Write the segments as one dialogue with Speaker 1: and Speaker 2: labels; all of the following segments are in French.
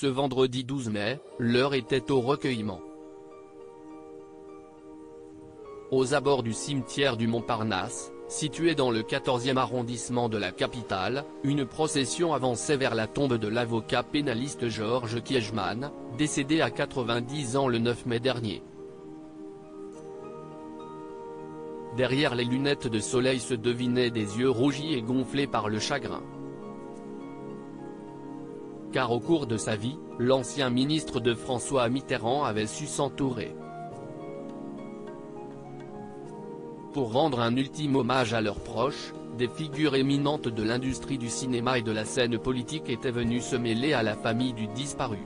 Speaker 1: Ce vendredi 12 mai, l'heure était au recueillement. Aux abords du cimetière du Montparnasse, situé dans le 14e arrondissement de la capitale, une procession avançait vers la tombe de l'avocat pénaliste Georges Kiejman, décédé à 90 ans le 9 mai dernier. Derrière les lunettes de soleil se devinaient des yeux rougis et gonflés par le chagrin. Car au cours de sa vie, l'ancien ministre de François Mitterrand avait su s'entourer. Pour rendre un ultime hommage à leurs proches, des figures éminentes de l'industrie du cinéma et de la scène politique étaient venues se mêler à la famille du disparu.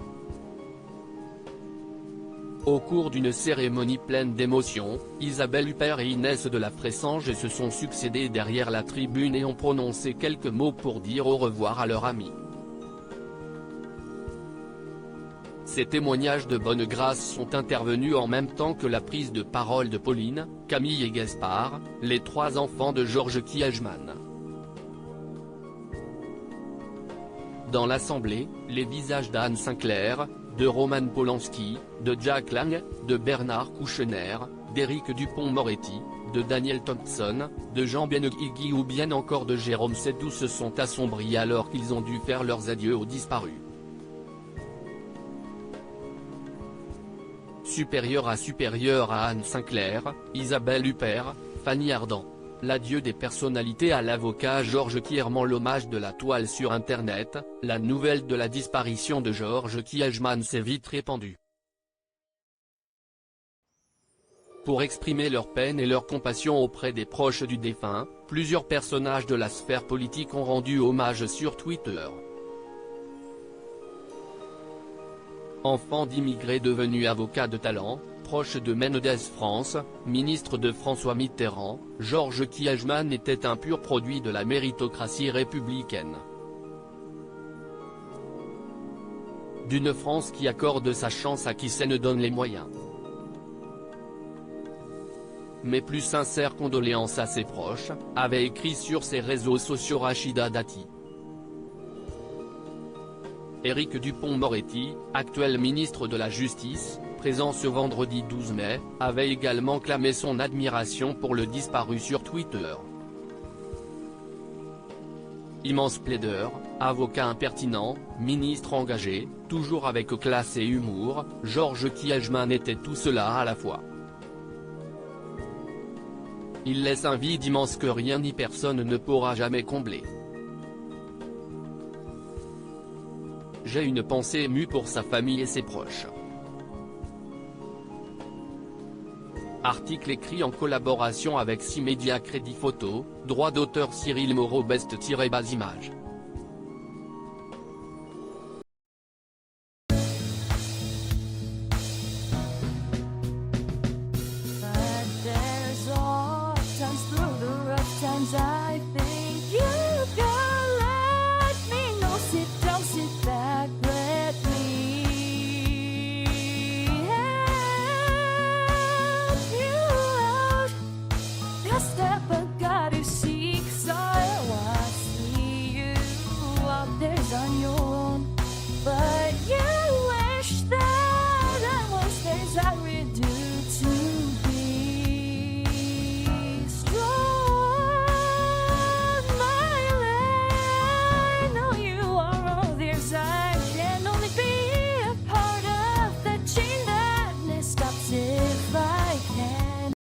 Speaker 1: Au cours d'une cérémonie pleine d'émotions, Isabelle Huppert et Inès de la Fressange se sont succédés derrière la tribune et ont prononcé quelques mots pour dire au revoir à leur ami. Ces témoignages de bonne grâce sont intervenus en même temps que la prise de parole de Pauline, Camille et Gaspard, les trois enfants de Georges Kiejman. Dans l'assemblée, les visages d'Anne Sinclair, de Roman Polanski, de Jack Lang, de Bernard Kouchner, d'Éric Dupond-Moretti, de Daniel Thompson, de Jean Benguigui ou bien encore de Jérôme Sédou se sont assombris alors qu'ils ont dû faire leurs adieux aux disparus. Supérieur à Anne Sinclair, Isabelle Huppert, Fanny Ardant. L'adieu des personnalités à l'avocat Georges Kiejman. L'hommage de la toile sur Internet, la nouvelle de la disparition de Georges Kiejman s'est vite répandue. Pour exprimer leur peine et leur compassion auprès des proches du défunt, plusieurs personnages de la sphère politique ont rendu hommage sur Twitter. Enfant d'immigrés devenu avocat de talent, proche de Menendez France, ministre de François Mitterrand, Georges Kiejman était un pur produit de la méritocratie républicaine. D'une France qui accorde sa chance à qui s'en donne les moyens. Mes plus sincères condoléances à ses proches, avait écrit sur ses réseaux sociaux Rachida Dati. Éric Dupond-Moretti, actuel ministre de la Justice, présent ce vendredi 12 mai, avait également clamé son admiration pour le disparu sur Twitter. Immense plaideur, avocat impertinent, ministre engagé, toujours avec classe et humour, Georges Kiejman était tout cela à la fois. Il laisse un vide immense que rien ni personne ne pourra jamais combler. J'ai une pensée émue pour sa famille et ses proches. Article écrit en collaboration avec 6 médias Crédit Photo, droit d'auteur Cyril Moreau Best-Bas Images.
Speaker 2: But there's all times through the rough times